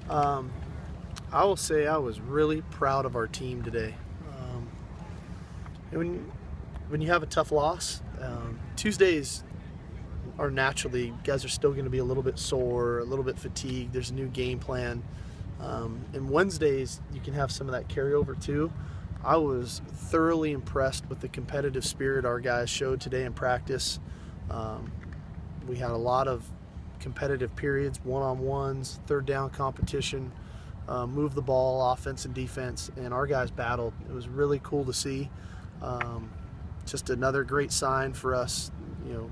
Um, I will say I was really proud of our team today. When you have a tough loss, Tuesdays are naturally, guys are still going to be a little bit sore, a little bit fatigued. There's a new game plan. And Wednesdays, you can have some of that carryover too. I was thoroughly impressed with the competitive spirit our guys showed today in practice. We had a lot of competitive periods, one-on-ones, third down competition, move the ball, offense and defense, and our guys battled. It was really cool to see. Just another great sign for us,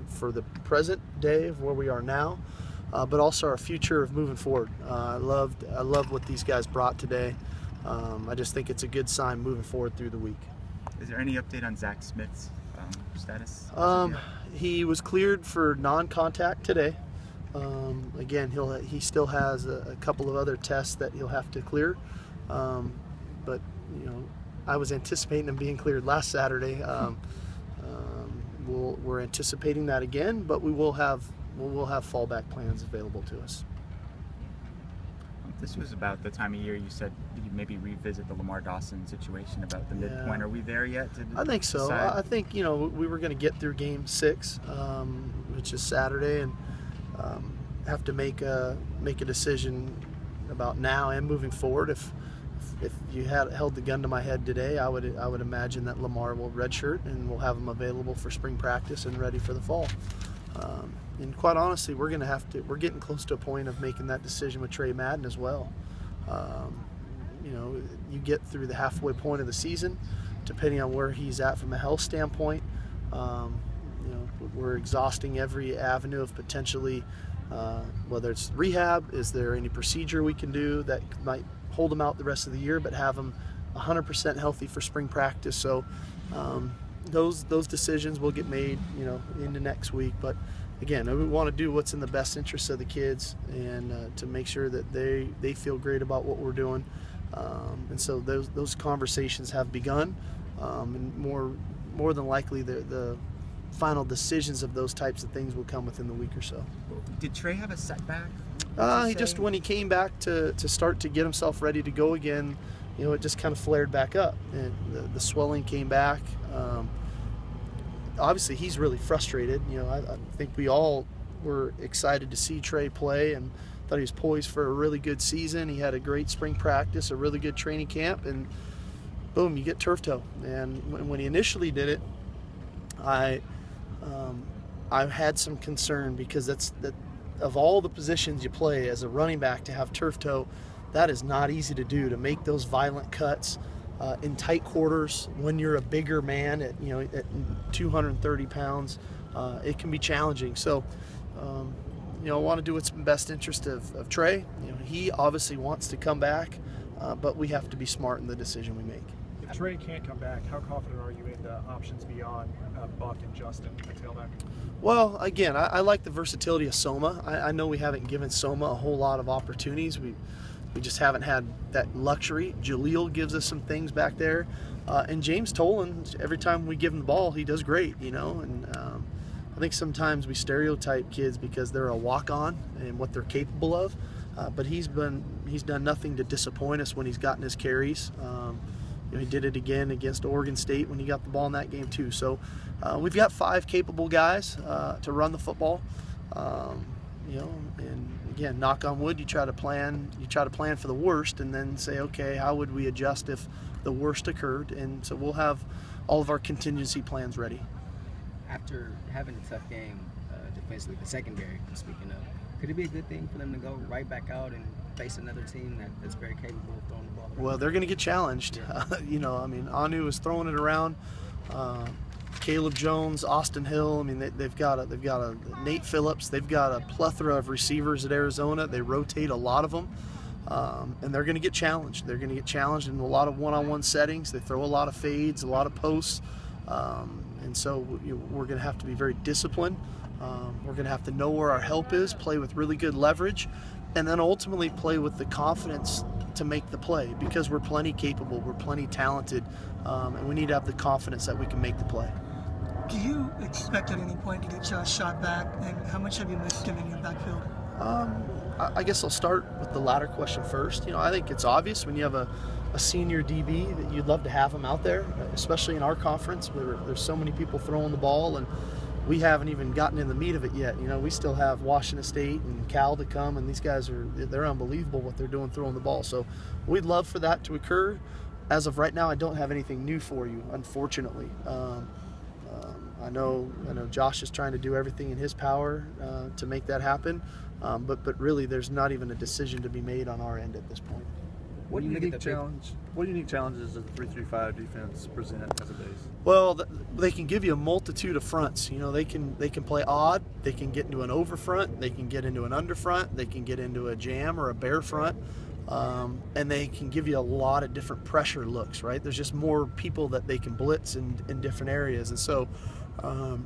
for the present day of where we are now, but also our future of moving forward. I loved what these guys brought today. I just think it's a good sign moving forward through the week. Is there any update on Zach Smith's status? He was cleared for non-contact today. Again, he still has a couple of other tests that he'll have to clear, but I was anticipating him being cleared last Saturday. We're anticipating that again, but we will have fallback plans available to us. This was about the time of year you said you'd maybe revisit the Lamar Dawson situation about the midpoint. Are we there yet? I think so. I think we were going to get through Game 6, which is Saturday, and have to make a decision about now and moving forward. If you had held the gun to my head today, I would imagine that Lamar will redshirt and we'll have him available for spring practice and ready for the fall. And quite honestly, we're getting close to a point of making that decision with Trey Madden as well. You get through the halfway point of the season, depending on where he's at from a health standpoint. We're exhausting every avenue of potentially, whether it's rehab, is there any procedure we can do that might hold him out the rest of the year, but have him 100% healthy for spring practice. So those decisions will get made, into next week. But again, we want to do what's in the best interest of the kids and to make sure that they feel great about what we're doing. And so those conversations have begun, and more than likely the final decisions of those types of things will come within the week or so. Did Trey have a setback? When he came back to start to get himself ready to go again, it just kind of flared back up, and the swelling came back. Obviously, he's really frustrated. I think we all were excited to see Trey play and thought he was poised for a really good season. He had a great spring practice, a really good training camp, and boom, you get turf toe. And when he initially did it, I had some concern because that of all the positions you play as a running back, to have turf toe, that is not easy to do, to make those violent cuts in tight quarters when you're a bigger man at 230 pounds. It can be challenging. So I want to do what's in the best interest of Trey. He obviously wants to come back, but we have to be smart in the decision we make. If Trey can't come back, how confident are you in the options beyond Buck and Justin at tailback? Well, again, I like the versatility of Soma. I know we haven't given Soma a whole lot of opportunities. We just haven't had that luxury. Jaleel gives us some things back there. And James Tolan, every time we give him the ball, he does great, And I think sometimes we stereotype kids because they're a walk-on and what they're capable of. But he's done nothing to disappoint us when he's gotten his carries. He did it again against Oregon State when he got the ball in that game too. So we've got 5 capable guys to run the football. And again, knock on wood, you try to plan for the worst and then say, okay, how would we adjust if the worst occurred? And so we'll have all of our contingency plans ready. After having a tough game defensively, the secondary, speaking of, could it be a good thing for them to go right back out and face another team that's very capable of throwing the ball around? Well, they're going to get challenged. Yeah. Anu is throwing it around. Caleb Jones, Austin Hill. They've got a Nate Phillips. They've got a plethora of receivers at Arizona. They rotate a lot of them, and they're going to get challenged. They're going to get challenged in a lot of one-on-one settings. They throw a lot of fades, a lot of posts, and so we're going to have to be very disciplined. We're going to have to know where our help is, play with really good leverage, and then ultimately play with the confidence to make the play, because we're plenty capable, we're plenty talented, and we need to have the confidence that we can make the play. Do you expect at any point to get Josh shot back, and how much have you missed him in your backfield? I guess I'll start with the latter question first. You know, I think it's obvious when you have a senior DB that you'd love to have him out there, especially in our conference where there's so many people throwing the ball, and we haven't even gotten in the meat of it yet. You know, we still have Washington State and Cal to come, and these guys they're unbelievable what they're doing throwing the ball. So we'd love for that to occur. As of right now, I don't have anything new for you, unfortunately. I know Josh is trying to do everything in his power to make that happen, but really there's not even a decision to be made on our end at this point. What unique challenges does the 3-3-5 defense present as a base? Well, they can give you a multitude of fronts. You know, they can play odd. They can get into an over front. They can get into an under front. They can get into a jam or a bear front. And they can give you a lot of different pressure looks, right? There's just more people that they can blitz in different areas. And so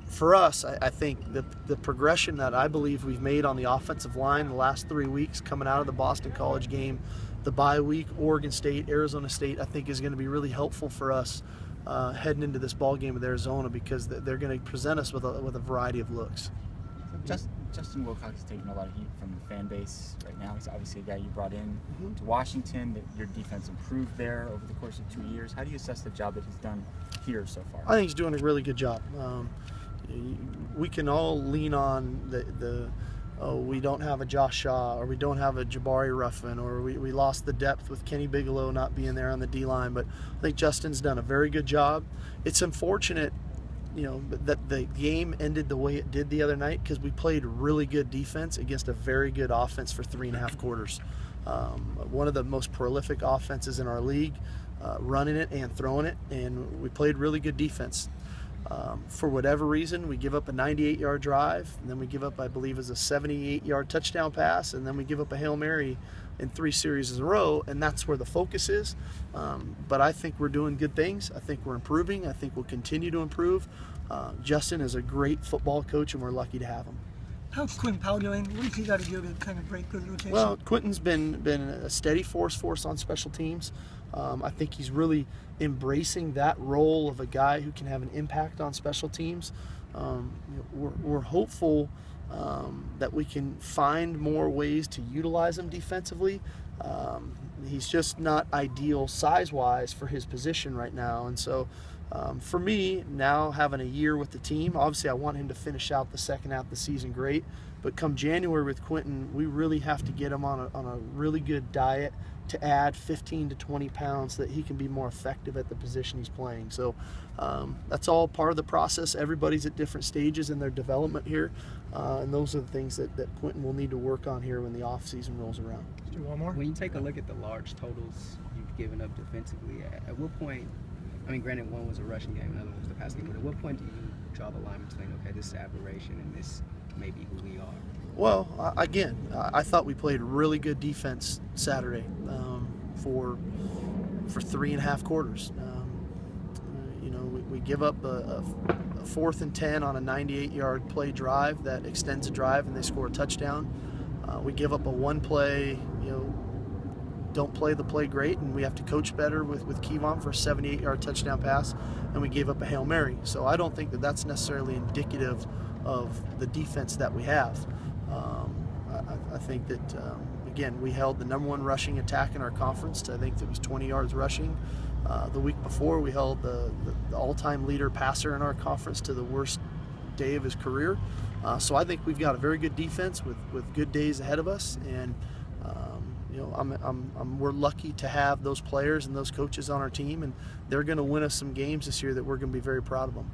for us, I think the progression that I believe we've made on the offensive line the last 3 weeks coming out of the Boston College game, the bye week, Oregon State, Arizona State, I think is going to be really helpful for us heading into this ball game with Arizona, because they're going to present us with a variety of looks. Justin Wilcox is taking a lot of heat from the fan base right now. He's obviously a guy you brought in to Washington. That your defense improved there over the course of 2 years. How do you assess the job that he's done here so far? I think he's doing a really good job. We can all lean on we don't have a Josh Shaw, or we don't have a Jabari Ruffin, or we lost the depth with Kenny Bigelow not being there on the D-line. But I think Justin's done a very good job. It's unfortunate, you know, that the game ended the way it did the other night, because we played really good defense against a very good offense for 3.5 quarters. One of the most prolific offenses in our league, running it and throwing it, and we played really good defense. For whatever reason, we give up a 98-yard drive, and then we give up, I believe, a 78-yard touchdown pass, and then we give up a Hail Mary in 3 series in a row, and that's where the focus is. But I think we're doing good things. I think we're improving. I think we'll continue to improve. Justin is a great football coach, and we're lucky to have him. How's Quentin Powell doing? What does he got to do to kind of break good rotation? Well, Quentin's been a steady force for us on special teams. I think he's really embracing that role of a guy who can have an impact on special teams. We're hopeful that we can find more ways to utilize him defensively. He's just not ideal size-wise for his position right now. And so for me, now having a year with the team, obviously I want him to finish out the second half of the season great. But come January with Quentin, we really have to get him on a really good diet to add 15 to 20 pounds so that he can be more effective at the position he's playing. So that's all part of the process. Everybody's at different stages in their development here. And those are the things that Quentin will need to work on here when the offseason rolls around. Let's do one more. When you take a look at the large totals you've given up defensively, at what point, I mean, granted, one was a rushing game, another was the passing game, but at what point do you draw the line between, okay, this is aberration and this may be who we are? Well, again, I thought we played really good defense Saturday for 3.5 quarters. You know, we give up a 4th and 10 on a 98-yard play drive that extends a drive, and they score a touchdown. We give up a one-play, you know, don't play the play great, and we have to coach better with Kevon for a 78-yard touchdown pass, and we gave up a Hail Mary. So I don't think that that's necessarily indicative of the defense that we have. I think that, again, we held the #1 rushing attack in our conference to, I think it was 20 yards rushing. The week before, we held the all-time leader passer in our conference to the worst day of his career. So I think we've got a very good defense with good days ahead of us, and you know, we're lucky to have those players and those coaches on our team, and they're going to win us some games this year that we're going to be very proud of them.